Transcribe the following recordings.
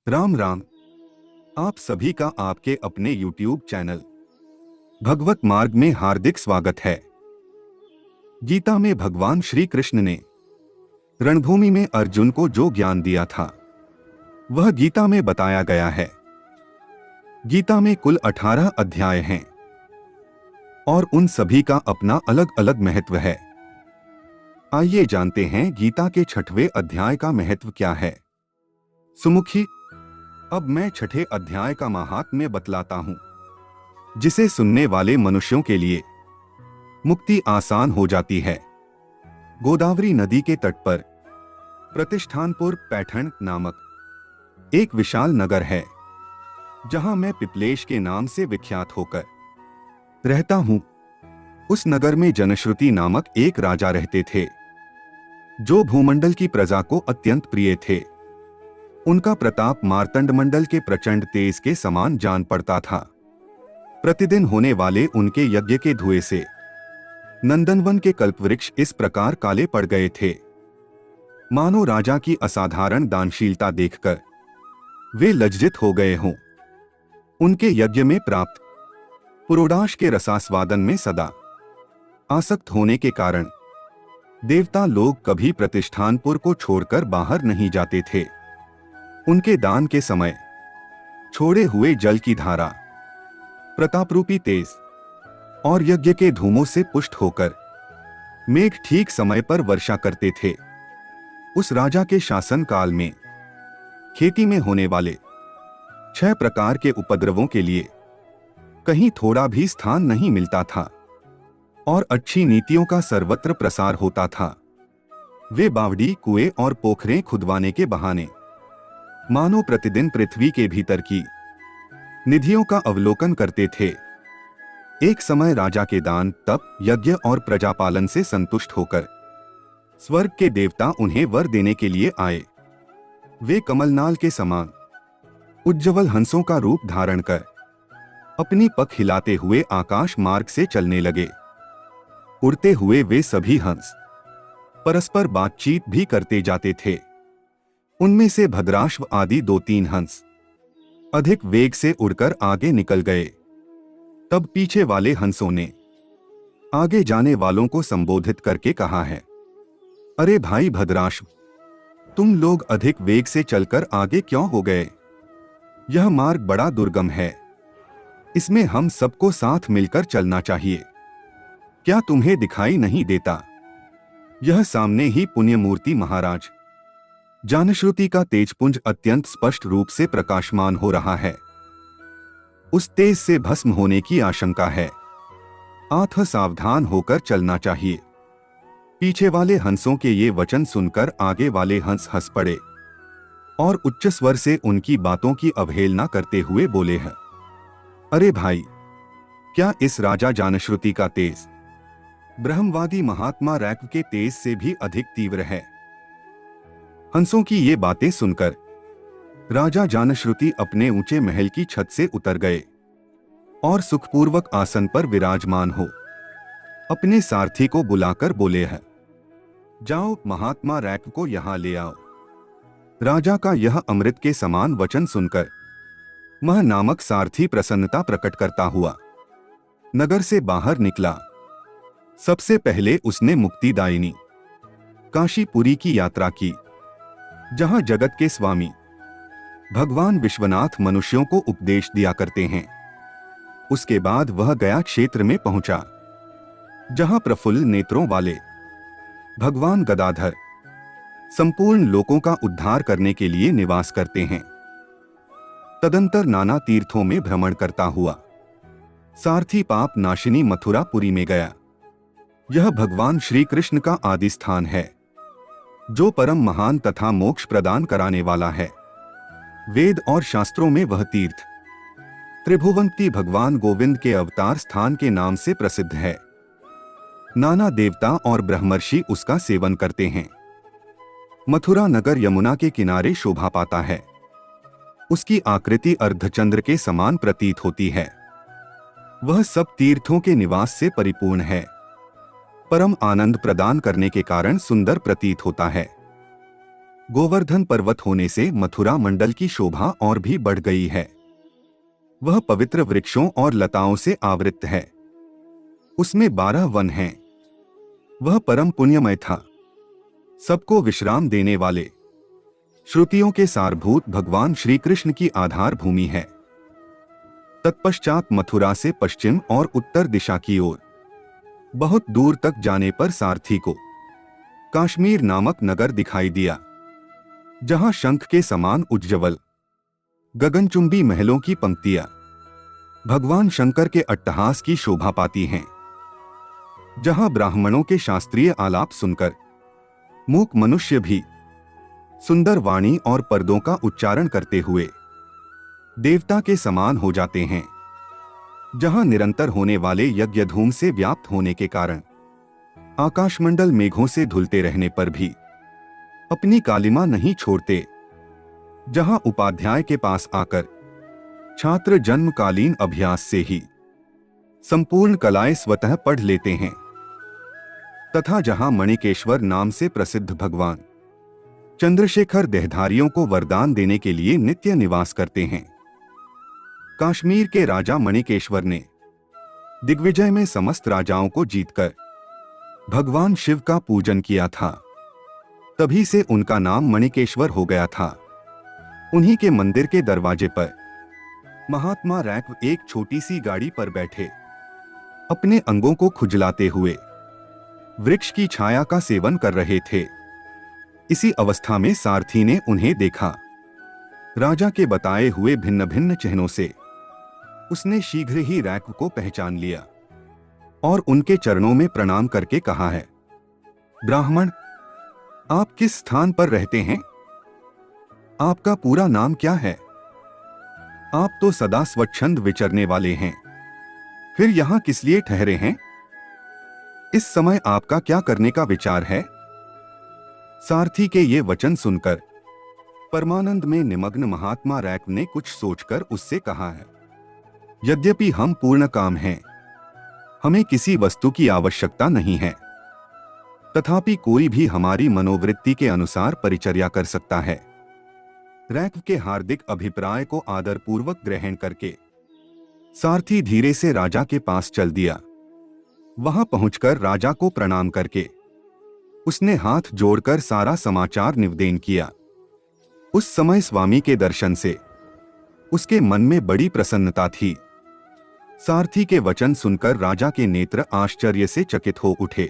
राम राम। आप सभी का आपके अपने YouTube चैनल भगवत मार्ग में हार्दिक स्वागत है। गीता में भगवान श्री कृष्ण ने रणभूमि में अर्जुन को जो ज्ञान दिया था वह गीता में बताया गया है। गीता में कुल 18 अध्याय हैं और उन सभी का अपना अलग अलग महत्व है। आइए जानते हैं गीता के 6वें अध्याय का महत्व क्या है। सुमुखी, अब मैं 6ठे अध्याय का महात्म्य बतलाता हूं, जिसे सुनने वाले मनुष्यों के लिए मुक्ति आसान हो जाती है। गोदावरी नदी के तट पर प्रतिष्ठानपुर पैठण नामक एक विशाल नगर है, जहां मैं पिपलेश के नाम से विख्यात होकर रहता हूं। उस नगर में जनश्रुति नामक एक राजा रहते थे, जो भूमंडल की प्रजा को अत्यंत प्रिय थे। उनका प्रताप मार्तंड मंडल के प्रचंड तेज के समान जान पड़ता था। प्रतिदिन होने वाले उनके यज्ञ के धुएं से नंदनवन के कल्पवृक्ष इस प्रकार काले पड़ गए थे, मानो राजा की असाधारण दानशीलता देखकर वे लज्जित हो गए हों। उनके यज्ञ में प्राप्त पुरोडाश के रसास्वादन में सदा आसक्त होने के कारण देवता लोग कभी प्रतिष्ठानपुर को छोड़कर बाहर नहीं जाते थे। उनके दान के समय छोड़े हुए जल की धारा प्रतापरूपी तेज और यज्ञ के धूमों से पुष्ट होकर मेघ ठीक समय पर वर्षा करते थे। उस राजा के शासन काल में खेती में होने वाले 6 प्रकार के उपद्रवों के लिए कहीं थोड़ा भी स्थान नहीं मिलता था और अच्छी नीतियों का सर्वत्र प्रसार होता था। वे बावड़ी, कुएं और पोखरें खुदवाने के बहाने मानो प्रतिदिन पृथ्वी के भीतर की निधियों का अवलोकन करते थे। एक समय राजा के दान, तप, यज्ञ और प्रजापालन से संतुष्ट होकर स्वर्ग के देवता उन्हें वर देने के लिए आए। वे कमलनाल के समान उज्ज्वल हंसों का रूप धारण कर अपनी पख हिलाते हुए आकाश मार्ग से चलने लगे। उड़ते हुए वे सभी हंस परस्पर बातचीत भी करते जाते थे। उनमें से भद्राश्व आदि 2-3 हंस अधिक वेग से उड़कर आगे निकल गए। तब पीछे वाले हंसों ने आगे जाने वालों को संबोधित करके कहा है, अरे भाई भद्राश्व, तुम लोग अधिक वेग से चलकर आगे क्यों हो गए? यह मार्ग बड़ा दुर्गम है, इसमें हम सबको साथ मिलकर चलना चाहिए। क्या तुम्हें दिखाई नहीं देता? यह सामने ही पुण्यमूर्ति महाराज जानश्रुति का तेजपुंज अत्यंत स्पष्ट रूप से प्रकाशमान हो रहा है। उस तेज से भस्म होने की आशंका है, अतः सावधान होकर चलना चाहिए। पीछे वाले हंसों के ये वचन सुनकर आगे वाले हंस हंस पड़े और उच्च स्वर से उनकी बातों की अवहेलना करते हुए बोले हैं, अरे भाई, क्या इस राजा जानश्रुति का तेज ब्रह्मवादी महात्मा रैक के तेज से भी अधिक तीव्र है? हंसों की ये बातें सुनकर राजा जानश्रुति अपने ऊंचे महल की छत से उतर गए और सुखपूर्वक आसन पर विराजमान हो अपने सारथी को बुलाकर बोले हैं, जाओ महात्मा रैक को यहां ले आओ। राजा का यह अमृत के समान वचन सुनकर मह नामक सारथी प्रसन्नता प्रकट करता हुआ नगर से बाहर निकला। सबसे पहले उसने मुक्तिदायिनी काशीपुरी की यात्रा की, जहां जगत के स्वामी भगवान विश्वनाथ मनुष्यों को उपदेश दिया करते हैं। उसके बाद वह गया क्षेत्र में पहुंचा, जहां प्रफुल्ल नेत्रों वाले भगवान गदाधर संपूर्ण लोकों का उद्धार करने के लिए निवास करते हैं। तदंतर नाना तीर्थों में भ्रमण करता हुआ सारथी पाप नाशिनी मथुरापुरी में गया। यह भगवान श्री कृष्ण का आदि स्थान है, जो परम महान तथा मोक्ष प्रदान कराने वाला है। वेद और शास्त्रों में वह तीर्थ त्रिभुवंती भगवान गोविंद के अवतार स्थान के नाम से प्रसिद्ध है। नाना देवता और ब्रह्मर्षि उसका सेवन करते हैं। मथुरा नगर यमुना के किनारे शोभा पाता है। उसकी आकृति अर्धचंद्र के समान प्रतीत होती है। वह सब तीर्थों के निवास से परिपूर्ण है। परम आनंद प्रदान करने के कारण सुंदर प्रतीत होता है। गोवर्धन पर्वत होने से मथुरा मंडल की शोभा और भी बढ़ गई है। वह पवित्र वृक्षों और लताओं से आवृत है। उसमें 12 वन हैं। वह परम पुण्यमय था। सबको विश्राम देने वाले श्रुतियों के सारभूत भगवान श्री कृष्ण की आधार भूमि है। तत्पश्चात मथुरा से पश्चिम और उत्तर दिशा की ओर बहुत दूर तक जाने पर सारथी को काश्मीर नामक नगर दिखाई दिया, जहां शंख के समान उज्ज्वल गगनचुंबी महलों की पंक्तियां भगवान शंकर के अट्टहास की शोभा पाती हैं, जहां ब्राह्मणों के शास्त्रीय आलाप सुनकर मूक मनुष्य भी सुंदर वाणी और पदों का उच्चारण करते हुए देवता के समान हो जाते हैं, जहां निरंतर होने वाले यज्ञ धूम से व्याप्त होने के कारण आकाशमंडल मेघों से धुलते रहने पर भी अपनी कालिमा नहीं छोड़ते, जहां उपाध्याय के पास आकर छात्र जन्मकालीन अभ्यास से ही संपूर्ण कलाएं स्वतः पढ़ लेते हैं, तथा जहां मणिकेश्वर नाम से प्रसिद्ध भगवान चंद्रशेखर देहधारियों को वरदान देने के लिए नित्य निवास करते हैं। काश्मीर के राजा मणिकेश्वर ने दिग्विजय में समस्त राजाओं को जीतकर भगवान शिव का पूजन किया था। तभी से उनका नाम मणिकेश्वर हो गया था। उन्हीं के मंदिर के दरवाजे पर महात्मा रैक्व एक छोटी सी गाड़ी पर बैठे अपने अंगों को खुजलाते हुए वृक्ष की छाया का सेवन कर रहे थे। इसी अवस्था में सारथी ने उन्हें देखा। राजा के बताए हुए भिन्न भिन्न चिन्हों से उसने शीघ्र ही रैक्व को पहचान लिया और उनके चरणों में प्रणाम करके कहा है, ब्राह्मण, आप किस स्थान पर रहते हैं? आपका पूरा नाम क्या है? आप तो सदा स्वच्छंद विचरने वाले हैं, फिर यहां किस लिए ठहरे हैं? इस समय आपका क्या करने का विचार है? सारथी के ये वचन सुनकर परमानंद में निमग्न महात्मा रैक्व ने कुछ सोचकर उससे कहा है, यद्यपि हम पूर्ण काम हैं, हमें किसी वस्तु की आवश्यकता नहीं है, तथापि कोई भी हमारी मनोवृत्ति के अनुसार परिचर्या कर सकता है। रैक्व के हार्दिक अभिप्राय को आदरपूर्वक ग्रहण करके सारथी धीरे से राजा के पास चल दिया। वहां पहुंचकर राजा को प्रणाम करके उसने हाथ जोड़कर सारा समाचार निवेदन किया। उस समय स्वामी के दर्शन से उसके मन में बड़ी प्रसन्नता थी। सारथी के वचन सुनकर राजा के नेत्र आश्चर्य से चकित हो उठे।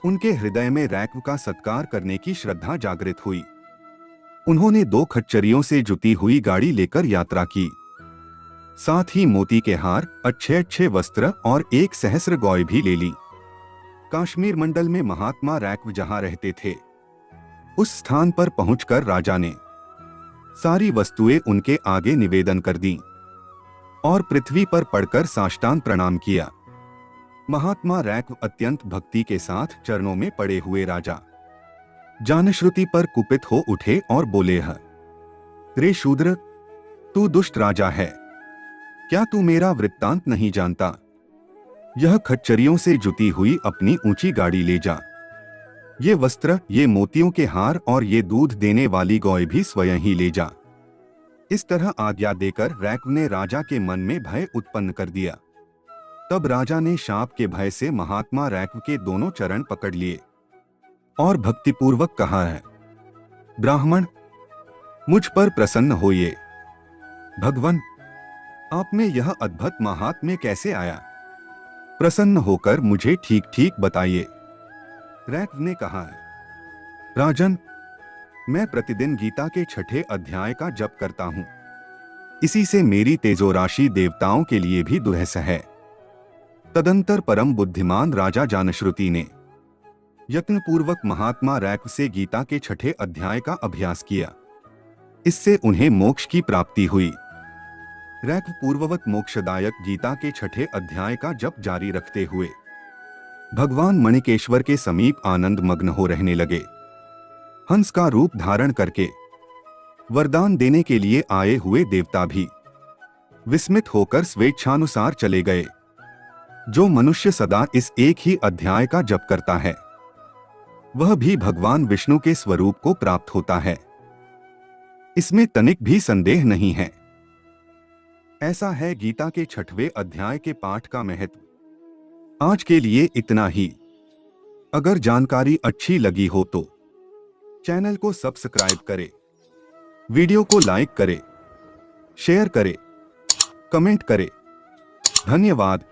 उनके हृदय में रैक्व का सत्कार करने की श्रद्धा जागृत हुई। उन्होंने 2 खच्चरियों से जुती हुई गाड़ी लेकर यात्रा की, साथ ही मोती के हार, अच्छे अच्छे वस्त्र और 1 सहस्र गौएं भी ले ली। काश्मीर मंडल में महात्मा रैक्व जहां रहते थे, उस स्थान पर पहुंचकर राजा ने सारी वस्तुएं उनके आगे निवेदन कर दी और पृथ्वी पर पड़कर साष्टांग प्रणाम किया। महात्मा रैक्व अत्यंत भक्ति के साथ चरणों में पड़े हुए राजा जानश्रुति पर कुपित हो उठे और बोले, रे शूद्र, तू दुष्ट राजा है, क्या तू मेरा वृत्तांत नहीं जानता? यह खच्चरियों से जुती हुई अपनी ऊंची गाड़ी ले जा। ये वस्त्र, ये मोतियों के हार और ये दूध देने वाली गौएं भी स्वयं ही ले जा। इस तरह आज्ञा देकर रैक्व ने राजा के मन में भय उत्पन्न कर दिया। तब राजा ने शाप के भय से महात्मा रैक्व के दोनों चरण पकड़ लिए और भक्तिपूर्वक कहा है, ब्राह्मण, मुझ पर प्रसन्न होइए। भगवान, आप में यह अद्भुत महात्म्य कैसे आया? प्रसन्न होकर मुझे ठीक ठीक बताइए। रैक्व ने कहा है, राजन, मैं प्रतिदिन गीता के 6ठे अध्याय का जप करता हूं। इसी से मेरी तेजोराशि देवताओं के लिए भी दुहस है। तदंतर परम बुद्धिमान राजा जानश्रुति ने यत्नपूर्वक महात्मा रैक्व से गीता के 6ठे अध्याय का अभ्यास किया। इससे उन्हें मोक्ष की प्राप्ति हुई। रैक्व पूर्ववत मोक्षदायक गीता के 6ठे अध्याय का जप जारी रखते हुए भगवान मणिकेश्वर के समीप आनंद मग्न हो रहने लगे। हंस का रूप धारण करके वरदान देने के लिए आए हुए देवता भी विस्मित होकर स्वेच्छानुसार चले गए। जो मनुष्य सदा इस एक ही अध्याय का जप करता है, वह भी भगवान विष्णु के स्वरूप को प्राप्त होता है। इसमें तनिक भी संदेह नहीं है। ऐसा है गीता के 6वें अध्याय के पाठ का महत्व। आज के लिए इतना ही। अगर जानकारी अच्छी लगी हो तो चैनल को सब्सक्राइब करें, वीडियो को लाइक करें, शेयर करें, कमेंट करें। धन्यवाद।